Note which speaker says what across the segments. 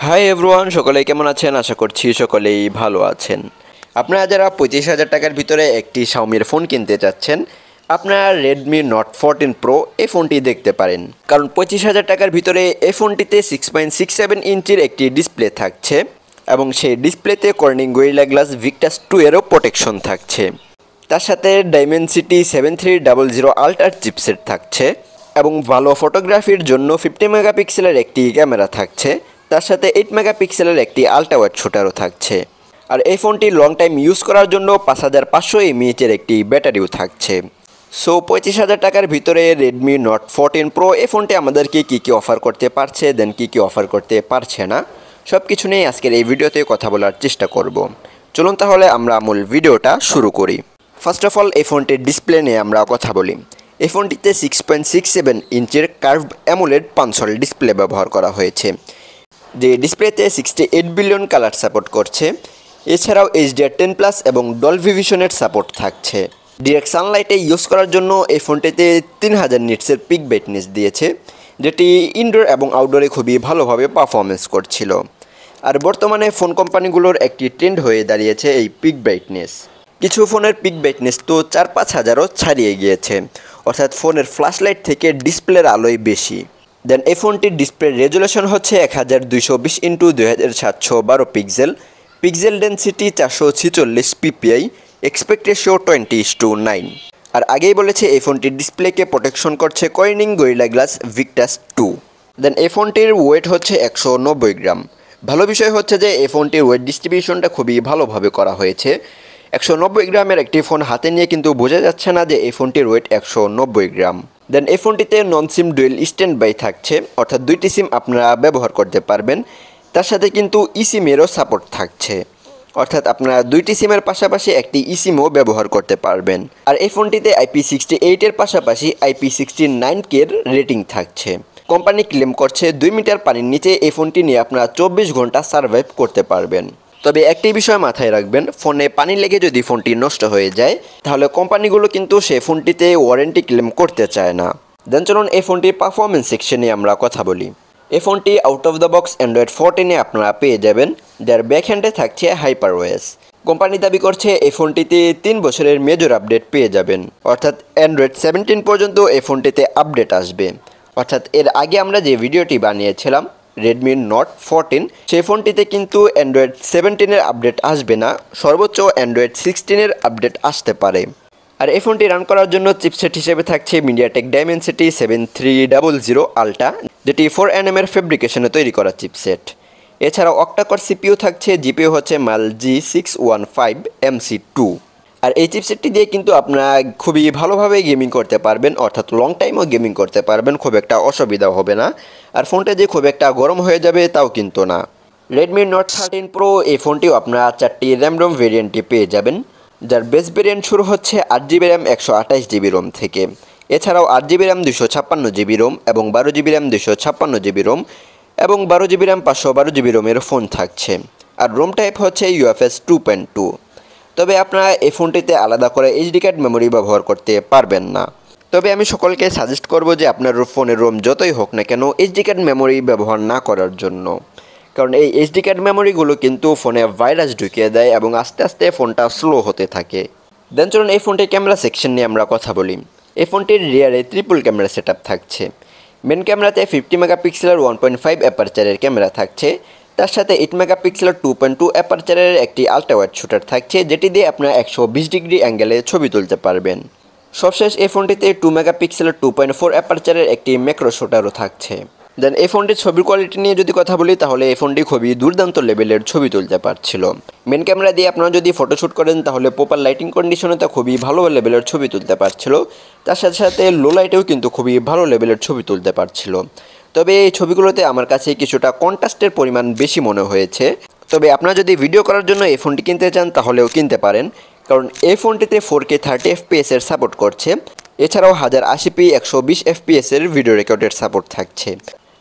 Speaker 1: Hi everyone, সকলেই কেমন আছেন? আশা করছি সকলেই ভালো আছেন। আপনারা যারা 35,000 টাকার ভিতরে একটি শাওমির ফোন কিনতে চাচ্ছেন, আপনারা রেডমি নোট 14 প্রো এই ফোনটি দেখতে পারেন। কারণ 25,000 টাকার ভিতরে এই ফোনটিতে 6.67 ইঞ্চির একটি ডিসপ্লে থাকছে এবং সেই ডিসপ্লেতে কর্নিং গরিলা গ্লাস ভিক্টাস 2 এরও প্রোটেকশন থাকছে। তার সাথে ডাইমেনসিটি 7300 আল্ট্রা চিপসেট থাকছে এবং ভালো ফটোগ্রাফির জন্য 50 মেগাপিক্সেলের একটি ক্যামেরা থাকছে। তার সাথে 8 মেগাপিক্সেলের একটি আল্ট্রা ওয়াইড শুটারও থাকছে। আর এই ফোনটি লং টাইম ইউজ করার জন্য 5500 mAh একটি ব্যাটারিও থাকছে। সো 25,000 টাকার ভিতরে রেডমি নোট 14 প্রো এই ফোনটি আমাদেরকে কী অফার করতে পারছে, দেন কী অফার করতে পারছে না, সব কিছু নিয়ে আজকের এই ভিডিওতে কথা বলার চেষ্টা করব। চলুন তাহলে আমরা মূল ভিডিওটা শুরু করি। ফার্স্ট অফ অল এই ফোনটির ডিসপ্লে নিয়ে আমরা কথা বলি। এই ফোনটিতে 6.67 ইঞ্চির কার্ভড অ্যামোলেড পানসল ডিসপ্লে ব্যবহার করা হয়েছে, যে ডিসপ্লেতে 68 বিলিয়ন কালার সাপোর্ট করছে। এছাড়াও HDR10+ এবং ডলবি ভিশনের সাপোর্ট থাকছে। ডিরেক্ট সানলাইটে ইউজ করার জন্য এই ফোনটিতে 3000 নিটসের পিক ব্রাইটনেস দিয়েছে, যেটি ইনডোর এবং আউটডোরে খুবই ভালোভাবে পারফরমেন্স করছিল। আর বর্তমানে ফোন কোম্পানিগুলোর একটি ট্রেন্ড হয়ে দাঁড়িয়েছে এই পিক ব্রাইটনেস। কিছু ফোনের পিক ব্রাইটনেস তো 4-5 হাজারও ছাড়িয়ে গিয়েছে, অর্থাৎ ফোনের ফ্ল্যাশ লাইট থেকে ডিসপ্লের আলোয় বেশি। দেন এই ফোনটির ডিসপ্লে রেজুলেশন হচ্ছে 1220x2712 pixel, pixel density 446 ppi, expect ratio 20:9। আর আগেই বলেছে এই ফোনটির ডিসপ্লেকে প্রোটেকশন করছে কর্নিং গরিলা গ্লাস ভিক্টাস 2। দেন এই ফোনটির ওয়েট হচ্ছে 190 গ্রাম। ভালো বিষয় হচ্ছে যে এই ফোনটির ওয়েট ডিস্ট্রিবিউশনটা খুবই ভালোভাবে করা হয়েছে। 190 গ্রামের একটি ফোন হাতে নিয়ে কিন্তু বোঝা যাচ্ছে না যে এই ফোনটির ওয়েট 190 গ্রাম। দেন এই ফোনটিতে নন সিম ডুয়েল স্ট্যান্ড বাই থাকছে, অর্থাৎ দুইটি সিম আপনারা ব্যবহার করতে পারবেন। তার সাথে কিন্তু ইসিমেরও সাপোর্ট থাকছে, অর্থাৎ আপনারা দুইটি সিমের পাশাপাশি একটি ইসিমও ব্যবহার করতে পারবেন। আর এই ফোনটিতে IP68 এর পাশাপাশি IP69 এর রেটিং থাকছে। কোম্পানি ক্লেম করছে 2 মিটার পানির নিচে এই ফোনটি নিয়ে আপনারা 24 ঘন্টা সার্ভাইভ করতে পারবেন। তবে একটি বিষয় মাথায় রাখবেন, ফোনে পানি লেগে যদি ফোনটি নষ্ট হয়ে যায় তাহলে কোম্পানিগুলো কিন্তু সেই ফোনটিতে ওয়ারেন্টি ক্লেম করতে চায় না। দেন চলুন এই ফোনটির পারফরমেন্স সেকশনে আমরা কথা বলি। এই ফোনটি out of the box Android 14-এ আপনারা পেয়ে যাবেন, যার ব্যাক হ্যান্ডে থাকছে হাইপারওয়েস। কোম্পানি দাবি করছে এই ফোনটিতে 3 বছরের মেজর আপডেট পেয়ে যাবেন, অর্থাৎ অ্যান্ড্রয়েড 17 পর্যন্ত এই ফোনটিতে আপডেট আসবে। অর্থাৎ এর আগে আমরা যে ভিডিওটি বানিয়েছিলাম রেডমি নোট 14, সেই ফোনটিতে কিন্তু অ্যান্ড্রয়েড 17-এর আপডেট আসবে না, সর্বোচ্চ অ্যান্ড্রয়েড 16-এর আপডেট আসতে পারে। আর এই ফোনটি রান করার জন্য চিপসেট হিসেবে থাকছে মিডিয়াটেক ডাইমেনসিটি 7300 আল্ট্রা, যেটি 4nm এর ফেব্রিকেশনে তৈরি করা চিপসেট। এছাড়াও অক্টাকোর সিপিইউ থাকছে, জিপিইউ হচ্ছে মাল G615MC2। আর এই চিপসেটটি দিয়ে কিন্তু আপনারা খুবই ভালোভাবে গেমিং করতে পারবেন, অর্থাৎ লং টাইমও গেমিং করতে পারবেন, খুব একটা অসুবিধা হবে না। আর ফোনটা যে খুব একটা গরম হয়ে যাবে তাও কিন্তু না। রেডমি নোট 13 প্রো এই ফোনটিও আপনারা 4টি র্যাম রোম ভেরিয়েন্টে পেয়ে যাবেন, যার বেস ভেরিয়েন্ট শুরু হচ্ছে 8GB র্যাম 128GB রোম থেকে। এছাড়াও 8GB র্যাম 256GB রোম এবং 12GB র্যাম 256GB রোম এবং 12GB র্যাম 512GB রোমের ফোন থাকছে। আর রোম টাইপ হচ্ছে UFS 2.2। তবে আপনারা এই ফোনটিতে আলাদা করে এইচডি কার্ড মেমোরি ব্যবহার করতে পারবেন না। তবে আমি সকলকে সাজেস্ট করব যে আপনার ফোনের রোম যতই হোক না কেন এইচডি কার্ড মেমোরি ব্যবহার না করার জন্য, কারণ এই এইচডি কার্ড মেমোরিগুলো কিন্তু ফোনে ভাইরাস ঢুকিয়ে দেয় এবং আস্তে আস্তে ফোনটা স্লো হতে থাকে। দেন চলুন এই ফোনটির ক্যামেরা সেকশন নিয়ে আমরা কথা বলি। এই ফোনটির রিয়ারে ট্রিপল ক্যামেরা সেট থাকছে। মেন ক্যামেরাতে 50 মেগাপিক্সেলের 1.5 অ্যাপারচারের ক্যামেরা থাকছে। তার সাথে 8 মেগাপিক্সেলের 2.2 অ্যাপারচারের একটি আল্ট্রা ওয়াইড শুটার থাকছে, যেটি দিয়ে আপনারা 120 ডিগ্রি অ্যাঙ্গেলে ছবি তুলতে পারবেন। সবশেষ এই ফোনটিতে 2 মেগাপিক্সেলের 2.4 অ্যাপারচারের একটি ম্যাক্রো শুটারও থাকছে। দেন এই ফোনটির ছবির কোয়ালিটি নিয়ে যদি কথা বলি তাহলে এই ফোনটি খুবই দুর্দান্ত লেভেলের ছবি তুলতে পারছিল। মেন ক্যামেরা দিয়ে আপনারা যদি ফটোশ্যুট করেন তাহলে প্রপার লাইটিং কন্ডিশনে তা খুবই ভালো লেভেলের ছবি তুলতে পারছিল। তার সাথে সাথে লো লাইটেও কিন্তু খুবই ভালো লেভেলের ছবি তুলতে পারছিল। তবে এই ছবিগুলোতে আমার কাছে কিছুটা কন্ট্রাস্টের পরিমাণ বেশি মনে হয়েছে। তবে আপনারা যদি ভিডিও করার জন্য এই ফোনটি কিনতে চান তাহলেও কিনতে পারেন, কারণ এই ফোনটিতে 4K 30 FPS এর সাপোর্ট করছে। এছাড়াও 1080p 120 FPS এর ভিডিও রেকর্ডের সাপোর্ট থাকছে।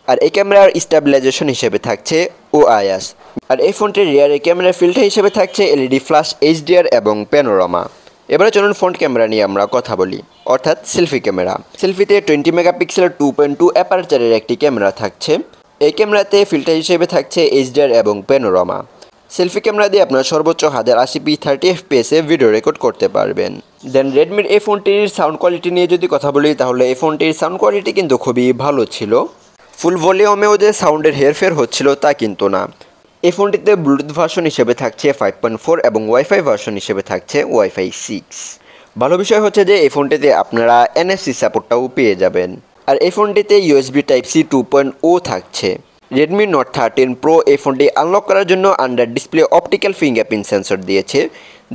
Speaker 1: আর এই ক্যামেরার স্টেবিলাইজেশন হিসেবে থাকছে OIS। আর এই ফোনটির রিয়ারের ক্যামেরা ফিল্টার হিসেবে থাকছে LED ফ্ল্যাশ, HDR এবং প্যানোরামা। এবারে চলুন ফ্রন্ট ক্যামেরা নিয়ে আমরা কথা বলি, অর্থাৎ সেলফি ক্যামেরা। সেলফিতে 20 মেগাপিক্সেলের 2.2 অ্যাপারচারের একটি ক্যামেরা থাকছে। এই ক্যামেরাতে ফিল্টার হিসেবে থাকছে এইচডিআর এবং প্যানোরামা। সেলফি ক্যামেরা দিয়ে আপনার সর্বোচ্চ 1080p 30fps এ ভিডিও রেকর্ড করতে পারবেন। দেন রেডমির এই ফোনটির সাউন্ড কোয়ালিটি নিয়ে যদি কথা বলি তাহলে এই ফোনটির সাউন্ড কোয়ালিটি কিন্তু খুবই ভালো ছিল। ফুল ভলিউমেও যে সাউন্ডের হেরফের হচ্ছিল তা কিন্তু না। এই ফোনটিতে ব্লুটুথ ভার্সন হিসেবে থাকছে 5.4 এবং ওয়াইফাই ভার্সন হিসেবে থাকছে ওয়াইফাই 6। ভালো বিষয় হচ্ছে যে এই ফোনটিতে আপনারা NFC সাপোর্টটাও পেয়ে যাবেন। আর এই ফোনটিতে USB Type-C 2.0 থাকছে। Redmi Note 13 Pro এই ফোনটি আনলক করার জন্য under display optical fingerprint sensor দিয়েছে,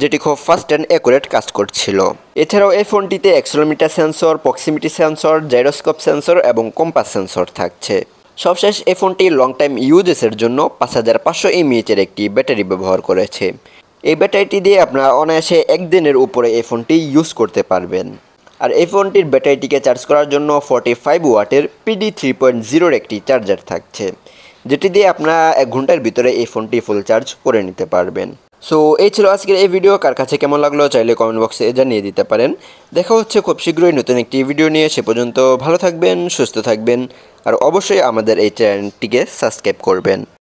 Speaker 1: যেটি খুব ফাস্ট অ্যান্ড অ্যাকুরেট কাজ করছিল। এছাড়াও এই ফোনটিতে accelerometer sensor, proximity sensor, gyroscope sensor এবং কম্পাস সেন্সর থাকছে। সবশেষ এই ফোনটি লং টাইম ইউজেসের জন্য 5500 mAh এর একটি ব্যাটারি ব্যবহার করেছে। এই ব্যাটারিটি দিয়ে আপনারা অনায়াসে একদিনের উপরে এই ফোনটি ইউজ করতে পারবেন। আর এই ফোনটির ব্যাটারিটিকে চার্জ করার জন্য 45 ওয়াটের PD 3.0 একটি চার্জার থাকছে, যেটি দিয়ে আপনারা 1 ঘন্টার ভিতরে এই ফোনটি ফুল চার্জ করে নিতে পারবেন। সো এই ছিল আজকের এই ভিডিও। কার কাছে কেমন লাগলো চাইলে কমেন্ট বক্সে জানিয়ে দিতে পারেন। দেখা হচ্ছে খুব শীঘ্রই নতুন একটি ভিডিও নিয়ে। সে পর্যন্ত ভালো থাকবেন, সুস্থ থাকবেন আর অবশ্যই আমাদের এই চ্যানেলটিকে সাবস্ক্রাইব করবেন।